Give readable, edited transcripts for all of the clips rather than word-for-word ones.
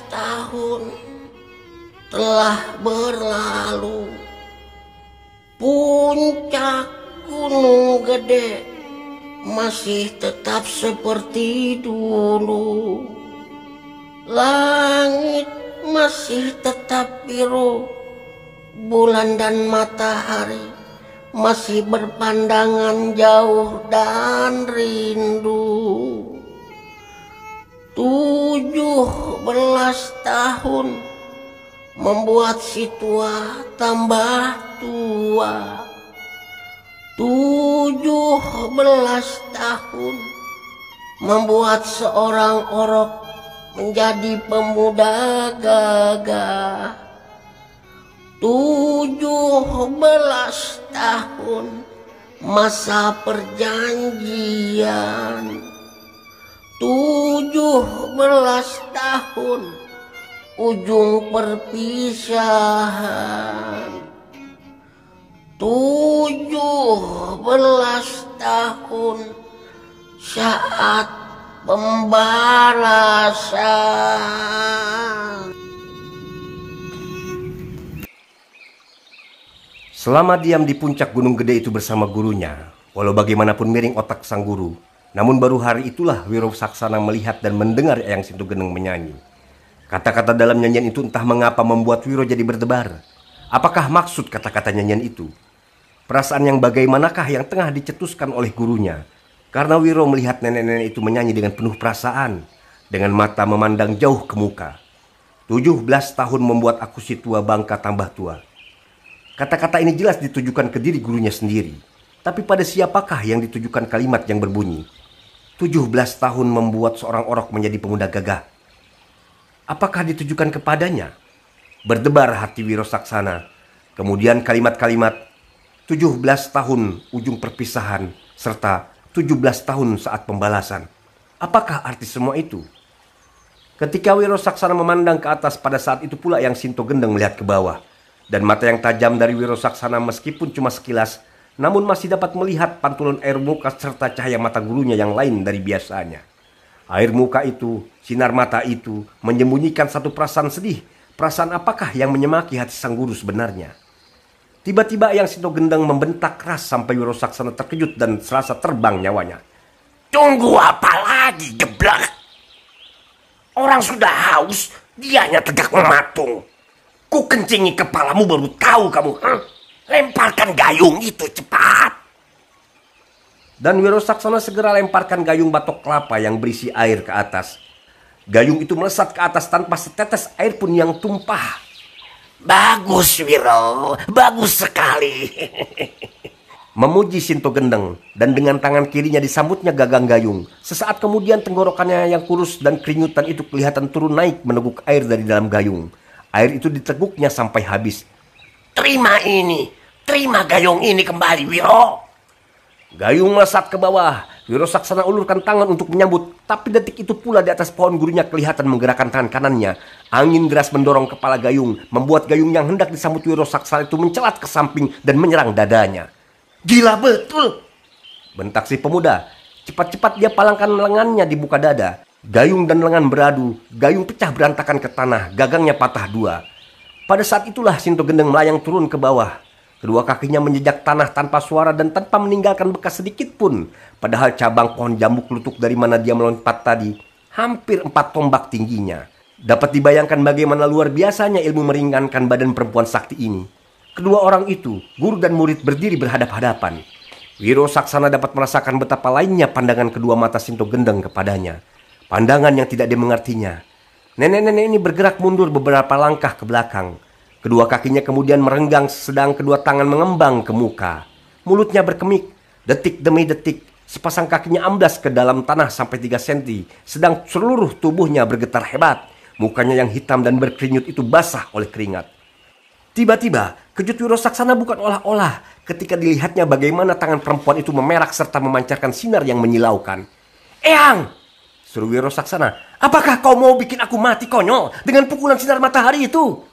tahun telah berlalu. Puncak Gunung Gede masih tetap seperti dulu. Langit masih tetap biru. Bulan dan matahari masih berpandangan jauh dan rindu. 17 tahun membuat si tua tambah tua. 17 tahun membuat seorang orok menjadi pemuda gagah. 17 tahun masa perjanjian. 17 tahun ujung perpisahan. 17 tahun saat pembalasan. Selama diam di puncak Gunung Gede itu bersama gurunya, walau bagaimanapun miring otak sang guru, namun baru hari itulah Wiro Saksana melihat dan mendengar Eyang Sintogendeng menyanyi. Kata-kata dalam nyanyian itu entah mengapa membuat Wiro jadi berdebar. Apakah maksud kata-kata nyanyian itu? Perasaan yang bagaimanakah yang tengah dicetuskan oleh gurunya? Karena Wiro melihat nenek-nenek itu menyanyi dengan penuh perasaan, dengan mata memandang jauh ke muka. 17 tahun membuat aku si tua bangka tambah tua. Kata-kata ini jelas ditujukan ke diri gurunya sendiri. Tapi pada siapakah yang ditujukan kalimat yang berbunyi 17 tahun membuat seorang orok menjadi pemuda gagah? Apakah ditujukan kepadanya? Berdebar hati Wiro Saksana. Kemudian kalimat-kalimat 17 tahun ujung perpisahan serta 17 tahun saat pembalasan. Apakah arti semua itu? Ketika Wiro Saksana memandang ke atas, pada saat itu pula Eyang Sintogendeng melihat ke bawah. Dan mata yang tajam dari Wiro Saksana meskipun cuma sekilas, namun masih dapat melihat pantulan air muka serta cahaya mata gurunya yang lain dari biasanya. Air muka itu, sinar mata itu menyembunyikan satu perasaan sedih. Perasaan apakah yang menyemaki hati sang guru sebenarnya? Tiba-tiba Eyang Sintogendeng membentak keras sampai Wiro Saksana terkejut dan serasa terbang nyawanya. Tunggu apa lagi, geblak? Orang sudah haus, dianya tegak mematung. Ku kencingi kepalamu baru tahu kamu. Lemparkan gayung itu cepat. Dan Wiro Saksana segera lemparkan gayung batok kelapa yang berisi air ke atas. Gayung itu melesat ke atas tanpa setetes air pun yang tumpah. Bagus, Wiro. Bagus sekali. Memuji Sintogendeng, dan dengan tangan kirinya disambutnya gagang gayung. Sesaat kemudian tenggorokannya yang kurus dan keringutan itu kelihatan turun naik meneguk air dari dalam gayung. Air itu diteguknya sampai habis. Terima ini. Terima gayung ini kembali, Wiro. Gayung melesat ke bawah. Wiro Saksana ulurkan tangan untuk menyambut. Tapi detik itu pula di atas pohon gurunya kelihatan menggerakkan tangan kanannya. Angin deras mendorong kepala gayung, membuat gayung yang hendak disambut Wiro Saksana itu mencelat ke samping dan menyerang dadanya. Gila betul, bentak si pemuda. Cepat-cepat dia palangkan lengannya di muka dada. Gayung dan lengan beradu. Gayung pecah berantakan ke tanah. Gagangnya patah dua. Pada saat itulah Sintogendeng melayang turun ke bawah. Kedua kakinya menjejak tanah tanpa suara dan tanpa meninggalkan bekas sedikit pun. Padahal cabang pohon jambu kelutuk dari mana dia melompat tadi hampir 4 tombak tingginya. Dapat dibayangkan bagaimana luar biasanya ilmu meringankan badan perempuan sakti ini. Kedua orang itu, guru dan murid, berdiri berhadap-hadapan. Wiro Saksana dapat merasakan betapa lainnya pandangan kedua mata Sintogendeng kepadanya. Pandangan yang tidak dimengertinya. Nenek-nenek ini bergerak mundur beberapa langkah ke belakang. Kedua kakinya kemudian merenggang sedang kedua tangan mengembang ke muka. Mulutnya berkemik. Detik demi detik, sepasang kakinya amblas ke dalam tanah sampai 3 cm. Sedang seluruh tubuhnya bergetar hebat. Mukanya yang hitam dan berkerinyut itu basah oleh keringat. Tiba-tiba, kejut Wiro Saksana bukan olah-olah ketika dilihatnya bagaimana tangan perempuan itu memerak serta memancarkan sinar yang menyilaukan. Eyang! Seru Wiro Saksana. Apakah kau mau bikin aku mati, konyol, dengan pukulan sinar matahari itu?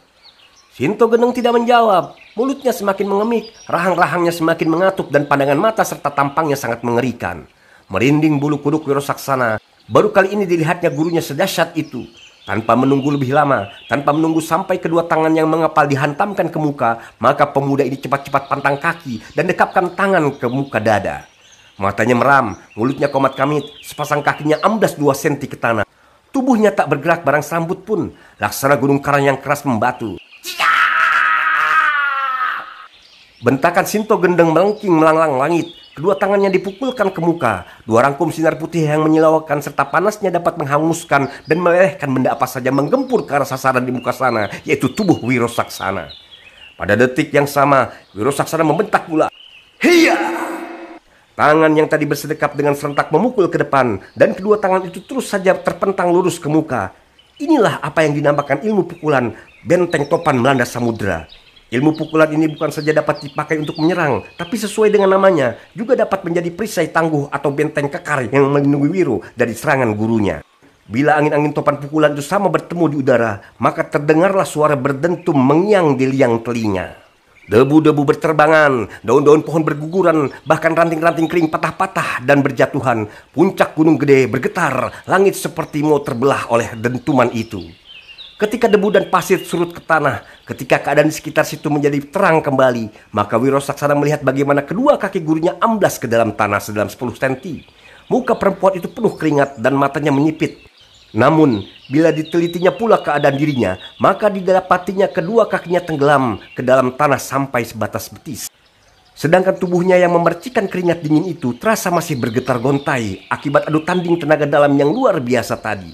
Sintogendeng tidak menjawab. Mulutnya semakin mengemik, rahang-rahangnya semakin mengatup, dan pandangan mata serta tampangnya sangat mengerikan. Merinding bulu kuduk Wiro Saksana. Baru kali ini dilihatnya gurunya sedahsyat itu. Tanpa menunggu lebih lama, tanpa menunggu sampai kedua tangan yang mengepal dihantamkan ke muka, maka pemuda ini cepat-cepat pantang kaki dan dekapkan tangan ke muka dada. Matanya meram, mulutnya komat kamit, sepasang kakinya amblas 2 senti ke tanah. Tubuhnya tak bergerak barang sambut pun, laksana gunung karang yang keras membatu. Bentakan Sinto Gendeng melengking melanglang langit. Kedua tangannya dipukulkan ke muka. 2 rangkum sinar putih yang menyilaukan serta panasnya dapat menghanguskan dan melelehkan benda apa saja menggempur ke arah sasaran di muka sana, yaitu tubuh Wiro Saksana. Pada detik yang sama, Wiro Saksana membentak pula. Hiya! Tangan yang tadi bersedekap dengan serentak memukul ke depan, dan kedua tangan itu terus saja terpentang lurus ke muka. Inilah apa yang dinamakan ilmu pukulan benteng topan melanda samudera. Ilmu pukulan ini bukan saja dapat dipakai untuk menyerang, tapi sesuai dengan namanya, juga dapat menjadi perisai tangguh atau benteng kekar yang melindungi Wiro dari serangan gurunya. Bila angin-angin topan pukulan itu sama bertemu di udara, maka terdengarlah suara berdentum mengiang di liang telinga. Debu-debu berterbangan, daun-daun pohon berguguran, bahkan ranting-ranting kering patah-patah dan berjatuhan. Puncak gunung gede bergetar, langit seperti mau terbelah oleh dentuman itu. Ketika debu dan pasir surut ke tanah, ketika keadaan di sekitar situ menjadi terang kembali, maka Wiro Saksana melihat bagaimana kedua kaki gurunya amblas ke dalam tanah sedalam 10 cm. Muka perempuan itu penuh keringat dan matanya menyipit. Namun, bila ditelitinya pula keadaan dirinya, maka didapatinya kedua kakinya tenggelam ke dalam tanah sampai sebatas betis. Sedangkan tubuhnya yang memercikan keringat dingin itu terasa masih bergetar gontai akibat adu tanding tenaga dalam yang luar biasa tadi.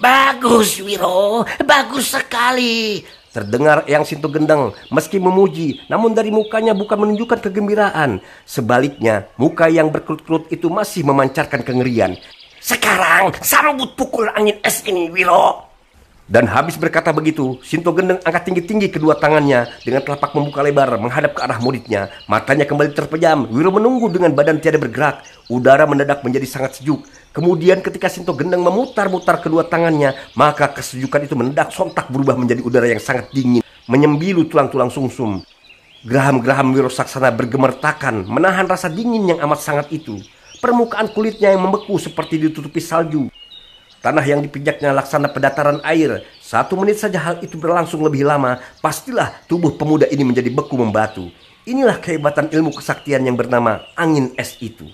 Bagus, Wiro. Bagus sekali. Terdengar Eyang Sinto Gendeng meski memuji, namun dari mukanya bukan menunjukkan kegembiraan. Sebaliknya, muka yang berkerut-kerut itu masih memancarkan kengerian. Sekarang sambut pukul angin es ini, Wiro. Dan habis berkata begitu, Sinto Gendeng angkat tinggi-tinggi kedua tangannya dengan telapak membuka lebar menghadap ke arah muridnya. Matanya kembali terpejam. Wiro menunggu dengan badan tiada bergerak. Udara mendadak menjadi sangat sejuk. Kemudian ketika Sinto Gendeng memutar-mutar kedua tangannya, maka kesejukan itu mendadak sontak berubah menjadi udara yang sangat dingin, menyembilu tulang-tulang sumsum. Geraham-geraham Wiro Saksana bergemertakan, menahan rasa dingin yang amat sangat itu. Permukaan kulitnya yang membeku seperti ditutupi salju. Tanah yang dipijaknya laksana pedataran air. 1 menit saja hal itu berlangsung lebih lama, pastilah tubuh pemuda ini menjadi beku membatu. Inilah kehebatan ilmu kesaktian yang bernama angin es itu.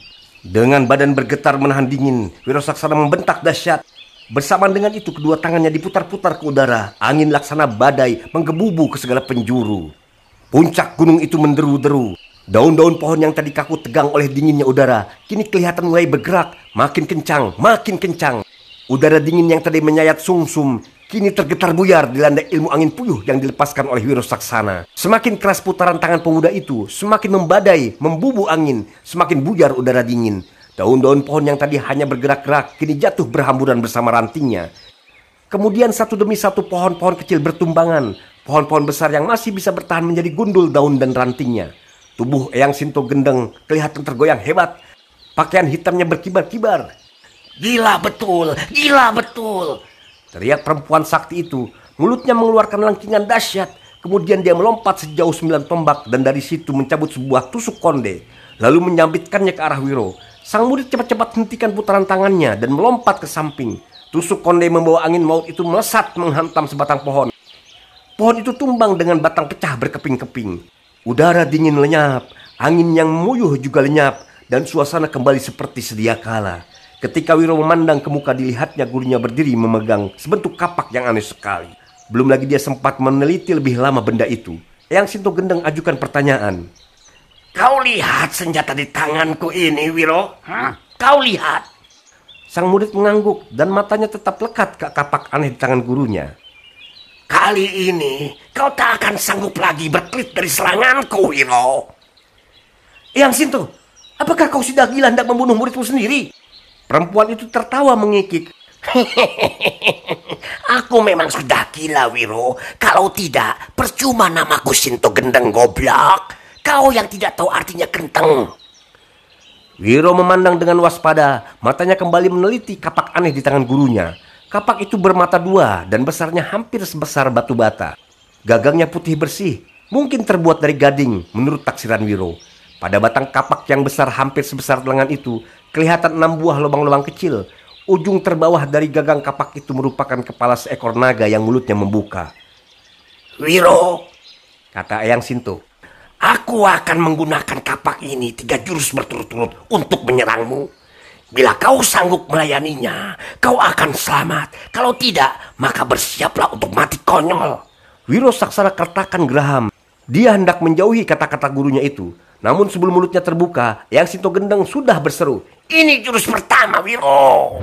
Dengan badan bergetar menahan dingin, Wiro Saksana membentak dahsyat. Bersamaan dengan itu kedua tangannya diputar-putar ke udara. Angin laksana badai menggebubu ke segala penjuru. Puncak gunung itu menderu-deru. Daun-daun pohon yang tadi kaku tegang oleh dinginnya udara, kini kelihatan mulai bergerak, makin kencang, makin kencang. Udara dingin yang tadi menyayat sumsum kini tergetar buyar dilanda ilmu angin puyuh yang dilepaskan oleh Wiro Saksana. Semakin keras putaran tangan pemuda itu, semakin membadai, membubu angin, semakin buyar udara dingin. Daun-daun pohon yang tadi hanya bergerak-gerak kini jatuh berhamburan bersama rantingnya. Kemudian satu demi satu pohon-pohon kecil bertumbangan. Pohon-pohon besar yang masih bisa bertahan menjadi gundul daun dan rantingnya. Tubuh Eyang Sinto Gendeng kelihatan tergoyang hebat. Pakaian hitamnya berkibar-kibar. Gila betul, gila betul. Teriak perempuan sakti itu. Mulutnya mengeluarkan lengkingan dahsyat. Kemudian dia melompat sejauh 9 tombak dan dari situ mencabut sebuah tusuk konde. Lalu menyambitkannya ke arah Wiro. Sang murid cepat-cepat hentikan putaran tangannya dan melompat ke samping. Tusuk konde membawa angin maut itu melesat menghantam sebatang pohon. Pohon itu tumbang dengan batang pecah berkeping-keping. Udara dingin lenyap, angin yang memuyuh juga lenyap, dan suasana kembali seperti sedia kala. Ketika Wiro memandang ke muka, dilihatnya gurunya berdiri memegang sebentuk kapak yang aneh sekali. Belum lagi dia sempat meneliti lebih lama benda itu. Eyang Sinto Gendeng ajukan pertanyaan. Kau lihat senjata di tanganku ini, Wiro? Kau lihat? Sang murid mengangguk dan matanya tetap lekat ke kapak aneh di tangan gurunya. Kali ini kau tak akan sanggup lagi berkelit dari seranganku, Wiro. Eyang Sinto, apakah kau sudah gila hendak membunuh muridmu sendiri? Perempuan itu tertawa mengikik. Aku memang sudah gila, Wiro. Kalau tidak, percuma namaku Sinto Gendeng goblok. Kau yang tidak tahu artinya genteng. Wiro memandang dengan waspada. Matanya kembali meneliti kapak aneh di tangan gurunya. Kapak itu bermata 2 dan besarnya hampir sebesar batu bata. Gagangnya putih bersih, mungkin terbuat dari gading menurut taksiran Wiro. Pada batang kapak yang besar hampir sebesar lengan itu, kelihatan 6 buah lubang-lubang kecil. ujung terbawah dari gagang kapak itu merupakan kepala seekor naga yang mulutnya membuka. Wiro, Kata Eyang Sinto. aku akan menggunakan kapak ini 3 jurus berturut-turut untuk menyerangmu. Bila kau sanggup melayaninya, kau akan selamat. Kalau tidak, maka bersiaplah untuk mati konyol. Wiro Saksara kertakan geraham. Dia hendak menjauhi kata-kata gurunya itu. Namun sebelum mulutnya terbuka, Eyang Sinto Gendeng sudah berseru. Ini jurus pertama, Wiro.